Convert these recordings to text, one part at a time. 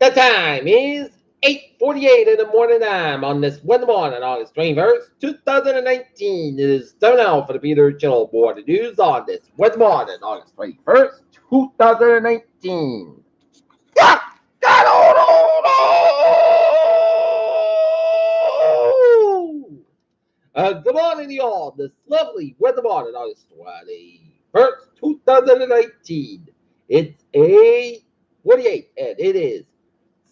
The time is 8:48 in the morning time on this Wednesday morning, August 21st, 2019. It is time now for the Peter Channel Board News on this Wednesday morning, August 21st, 2019. Yeah! Good morning, y'all. This lovely weather morning, August 21st, 2019. It's 8:48, and it is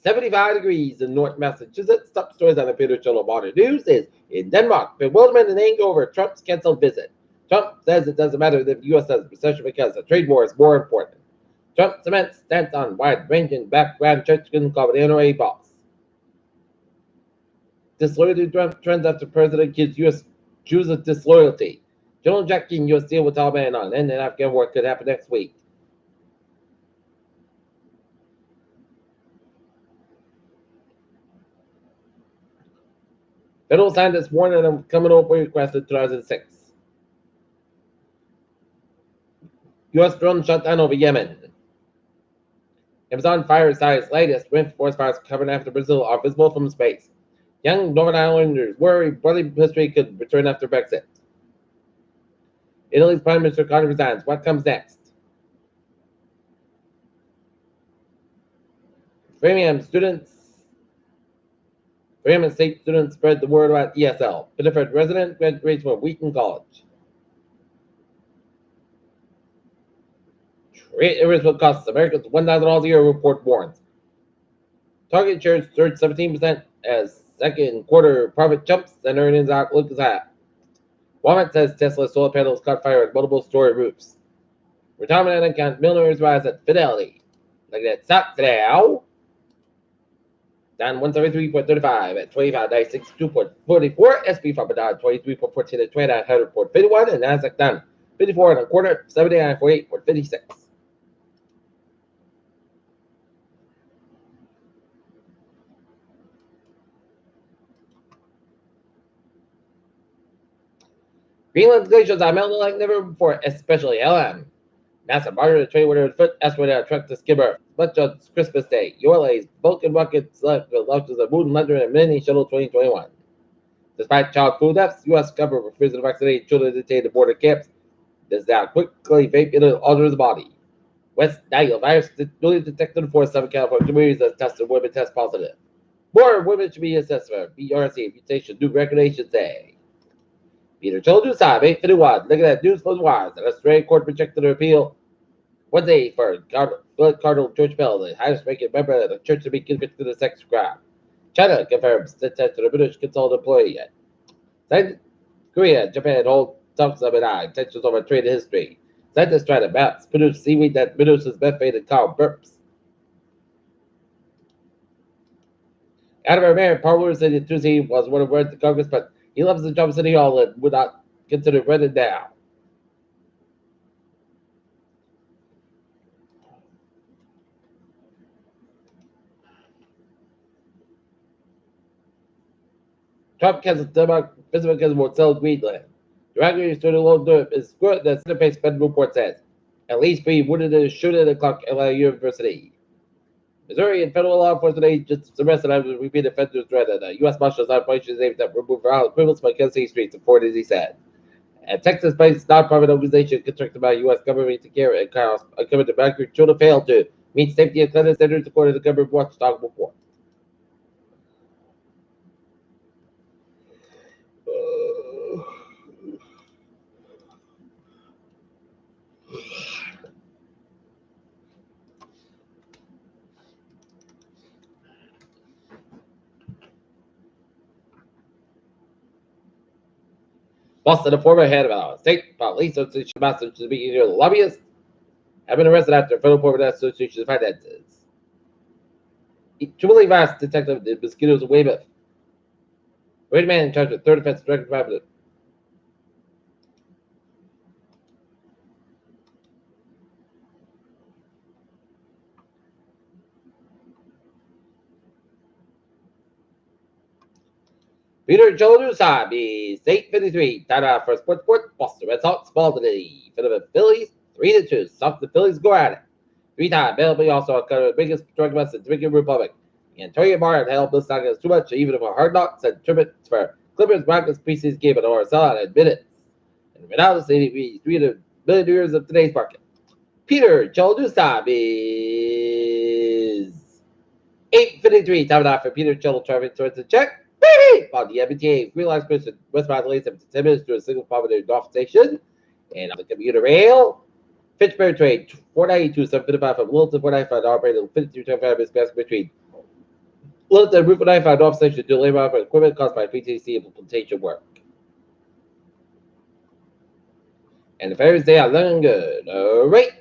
75 degrees in North Massachusetts. Top stories on the Peter Channel Modern News is in Denmark, bewilderment and anger over Trump's canceled visit. Trump says it doesn't matter if the U.S. has a recession because the trade war is more important. Trump cements stance on wide-ranging background church called the NRA boss. Disloyalty trends after President gives U.S. Jews of disloyalty. General jacking U.S. deal with Taliban on end and Afghan war could happen next week. Federal scientists warned of them coming over request in 2006. U.S. drone shut down over Yemen. Amazon fire size latest wind forest fires covering after Brazil are visible from space. Young Northern Islanders worry bloody history could return after Brexit. Italy's Prime Minister Conte resigns. What comes next? Framingham State students spread the word about ESL. Biddeford resident graduates from Wheaton College. Trade areas will cost Americans $1,000 a year, report warns. Target shares surged 17% as second quarter profit jumps and earnings outlook is high. Walmart says Tesla solar panels caught fire at multiple story roofs. Retirement account millionaires rise at Fidelity. Look at that stock now. Down 173.35 at 25.96.2.44. SP 5 down 23.14 at 2900.51 and Nasdaq down 54 and a quarter, 79.48.56. Greenland's glaciers are melting like never before, especially LM. NASA bartered a trade with her foot asteroid truck to skipper. Much on Christmas Day. ULA's Vulcan rockets launches a Moon Lander and Mini Shuttle 2021. Despite child food deaths, U.S. government refused to vaccinate children detained at border camps. This now quickly vape into alters the body. West Nile virus newly detected for Southern California communities that tested women test positive. More women should be assessed for BRCA mutation, new regulations say. Peter told you, 851. Look at that news from the wires. An Australian court rejected an appeal Wednesday for Cardinal George Bell, the highest ranking member of the church, to be convicted of sex crime. China confirms the test to the British consulted employee yet. South Korea, Japan hold talks of tensions over trade history. Scientists try to produce seaweed that produces methane and called burps. Out of our mayor, Paul Lewis said Tuesday was one of words to Congress, but he loves the job City Hall and would not consider running down. Trump cancels Denmark visitor because will sell Greenland. The regulators to the low dirt is good, the Center Face Fed report says. At least 3 wounded in a shooting at the Clark University. Missouri and federal law enforcement agents arrested after repeated offenders threat at a U.S. Marshals operation aimed at remove violent criminals by Kansas City streets, reported, he said. A Texas-based nonprofit organization contracted by the U.S. government to care and uncovered the background children failed to meet safety and cleanliness standards according to the government watchdog report. Boston, a former head of a state police association, Massachusetts, being a lobbyist, have been arrested after federal corporate association finances. Truly vast detective the mosquitoes of Weymouth. Rated man in charge of third offense direct private. Peter Jolusa is 8:53. Time for Sports Boston Red Sox fall today. For the Phillies, 3-2. Stop the Phillies go at it. 3-time available also covered the biggest drug bust in the Dominican Republic. And Antonio Barr had held this against too much, even if a hard knocks and tributes for Clippers Broncos preseason game or sellout at minutes. And Ronaldo City be $300 million of today's market. Peter Chaldusta is 8:53. Time out for Peter Childo traveling towards the check. Baby! On the MBTA, realized person westbound lanes up to 10 minutes through a single prominent North station. And on the commuter rail, Fitchburg train 492 755 from Wilton 495 operating 5325 is passing between Wilton and Route 495 North station to labor for equipment caused by PTC implementation work. And the ferries they are looking good. All right.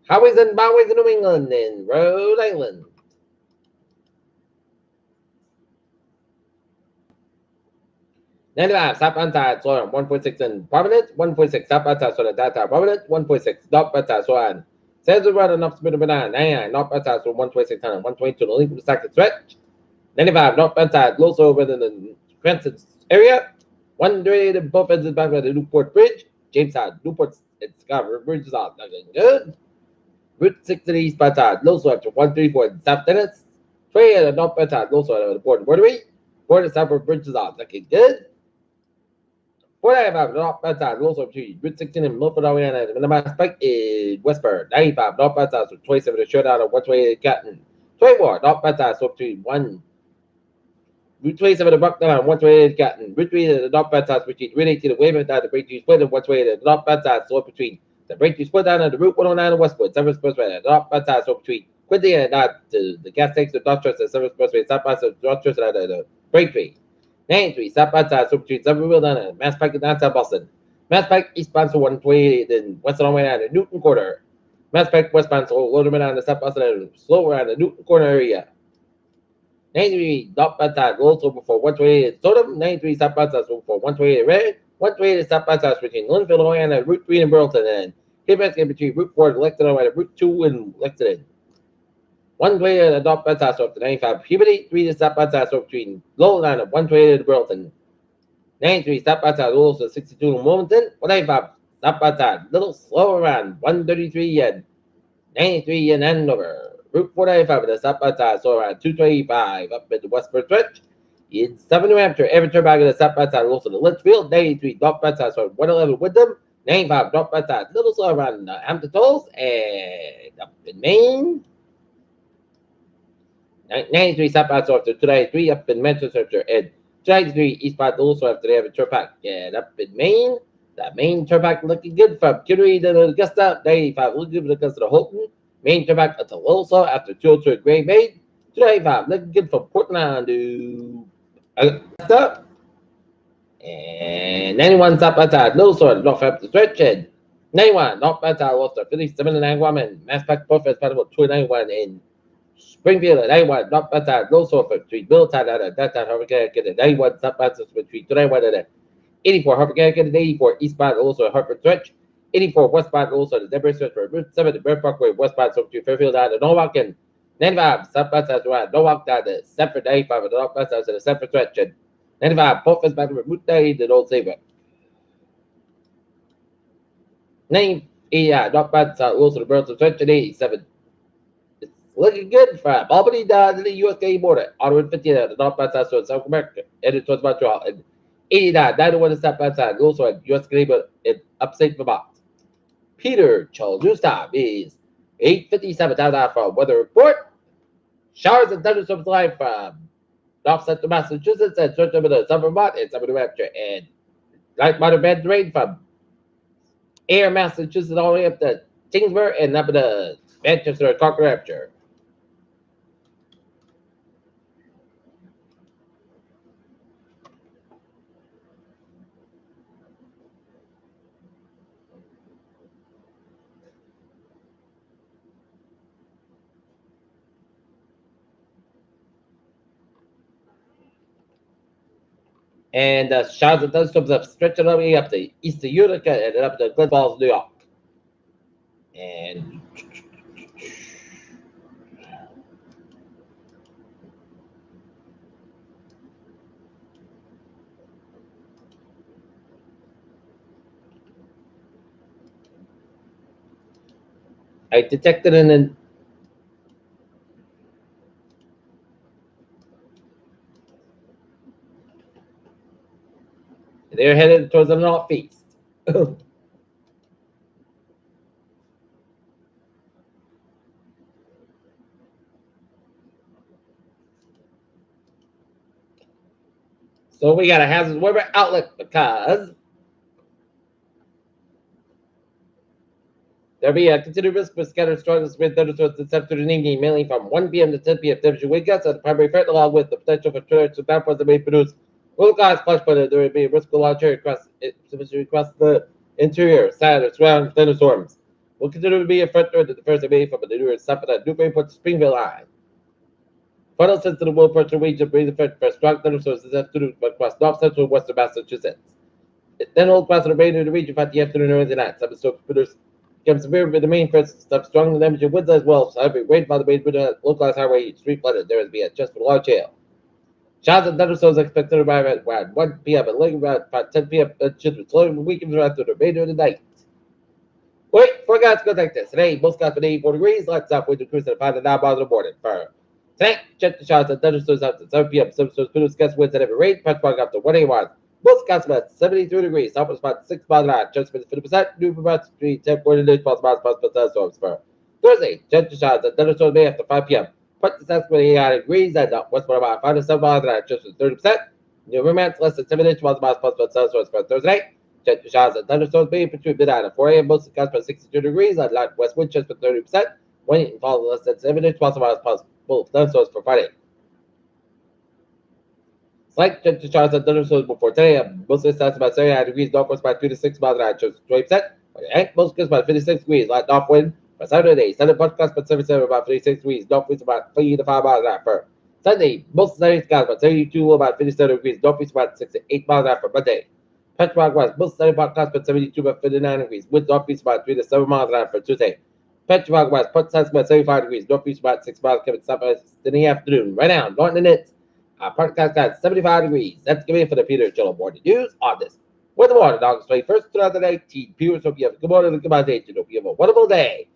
Highways and byways in New England and Rhode Island. 95 southbound side, slow on 1.6 in Providence, 1.6 southbound side, slow on downtown Providence, 1.6 northbound side, slow on Sands Road and up to Middle 99, northbound side, slow 126 on 122 to link with the second stretch. 95 northbound side, low slow within the Cranston area. 138 in both ends back by the Newport Bridge. Jamestown, Newport, and Scarborough Bridge is all looking good. Route 6 to the eastbound side, low slow to 134 in South Dennis. 20 at the northbound side, low slow to the Port Waterway. Port and Scarborough Bridge is all looking good. 45 northbound side, also between Route 16 and Milford, Louisiana, and the mass spike is Westburn. 95 northbound side, so 27 to shutdown of 128 Canton. 24 northbound side, so between Route 27 to Bucktown and 128 Canton. Route 3 to the northbound side, between Route 18 to Weymouth down to Breakthrough Split and 128 to the northbound side, so between the Breakthrough Split down to the Route 109 and Westwood. 7 Expressway, the northbound side, so between Quincy and down to the gas station, Dorchester, 7 Expressway, southbound side, Dorchester, and the Breakthrough. 93 southbound side, so between Somerville and Mass Pike and downtown Boston. Mass Pike eastbound, so 128 in Western Louisiana, the Newton Quarter. Mass Pike westbound, so Loderman on the south Boston and slower on the Newton Corner area. 93 northbound side, also before 128 in Sodom. 93 southbound side, so before 128 in Red. 128 southbound side between Linfield, Louisiana, Route 3 in Burleson, and Hitman's in between Route 4 and Lexington, and Route 2 in Lexington. 128 at the northbound side, so up to 95 Puberty. 3 to southbound side, so between Lowland and 128 in Burleson. 93 southbound side, also 62 in Wilmington. 195 southbound side, little slow around 133 and 93 in Andover. Route 495 at the southbound side, so around 225 up at the westward stretch. In 7 New Hampshire, every turn back at the southbound side, also to Litchfield. 93 northbound side, so 111 Wyndham. 95 northbound side, little slow around Hampton Tolls. And up in Maine. 93 southbound, so after 293 up in Manchester, and 293 eastbound, also after they have a turnpike. And up in Maine, that Maine turnpike looking good from Kittery to Augusta. 95 looking good from Augusta to Holton. Maine turnpike up to Lowell after 202 at Gray Bay. 295 looking good from Portland to Augusta. And 91 southbound side, Lowell Northampton stretch. And 91 northbound side, Worcester, 57 and Angwam, and Mass Pike, both as part of 291 in Springfield at 91, northbound side, low sulfur between Middletown and downtown Harper Connecticut at 91, southbound between 291 and 84, Harper Connecticut at 84, eastbound also at Harper Stretch, 84, westbound also at the Denver Stretch for Route 7 to Bird Parkway, westbound so between Fairfield down to Norwalk, and 95, southbound side around Norwalk down to Sanford, 95, and northbound side to the Sanford Stretch, and 95, both is back to Route 90 to Old Sabre. 90, northbound side also to Burlington Stretch, and 87. Looking good for Albany down to the US border. Ottawa 50 at the northbound side towards South America, headed towards Montreal. And 89, 91 is southbound side, also at US Canadian in upstate Vermont. Peter Charles time is 8:57 down from weather report. Showers and thunderstorms live from north central Massachusetts and central to southern Vermont and southern New Hampshire. And light moderate bad rain from Air, Massachusetts, all the way up to Kingsburg and up to Manchester and Concord, New Hampshire. And showers and thunderstorms have stretched all the way up to eastern Utica and up to Glens Falls, New York. And I detected an they're headed towards the northeast. So we got a hazard weather outlook because there'll be a considerable risk for scattered strong wind thunderstorms this afternoon and evening, mainly from 1 p.m. to 10 p.m. Temperature wind gusts at the primary front, along with the potential for torrential downpours that may produce will cause flash flooding. There will be a risk of large area across the interior side of surrounding thunderstorms. Will continue to be a front door to the first of May from the New York south of the Newburyport to Springville line. Funnel sensitive low pressure region brings the front for strong thunderstorms this afternoon across north central and western Massachusetts. Then old across the remainder of the region throughout the afternoon and early night. Some storms produce become severe with the main first stuff strong in damage and winds as well. So heavy rain by the main localized highway street flooded. There is be a just for large hail. Showers and thunderstorms expected to arrive at around 1 p.m. and later around 10 p.m. Just with slow weekends around through the remainder of the night. Wait, forecast goes like this. Today, most skies for 84 degrees, lights up, wind increasing at 5 to 9 miles in the morning. For tonight, check the showers and thunderstorms up to 7 p.m. Some storms produce gust winds and heavy rain, patch fog up to 181. Most skies about 73 degrees, southwest about 6 miles an hour, chance for 50%, new for about 10 40 miles possible thunderstorms. For Thursday, check the showers and thunderstorms may after 5 p.m. Put the south 89 degrees, and west about 5 to 7 miles an hour, chance for 30%. New romance less than 7 miles possible thunderstorms for Thursday. Check the showers and thunderstorms being between midnight and 4 a.m. Most of the skies about 62 degrees. On light west wind just for 30%. Wind and fall less than 7 miles possible thunderstorms for Friday. Slight check the showers and thunderstorms before 10 a.m. Most of the skies about 79 degrees. Northwest by 2 to 6 miles an hour. Just 20%. Most skies about 56 degrees. Light north wind for Saturday. Southern punch gusts about 77 about 56 degrees. Northwest about 3 to 5 miles an hour for Sunday. Most of the sunny skies about 72 about 57 degrees. Northwest about 6 to 8 miles an hour for Monday. Petrograd West, most sunny podcast, but 72 about 59 degrees. Wind northeast about 3 to 7 miles an hour for Tuesday. Petrograd West, put sun's about 75 degrees. Northeast about 6 miles coming southwest in the afternoon. Right now, Norton and Nits. Podcast got 75 degrees. That's going to be for the Peter Channel Morning News on this. Weather morning, August 21st, 2019. Viewers, hope you have a good morning and good day. Hope you have a wonderful day.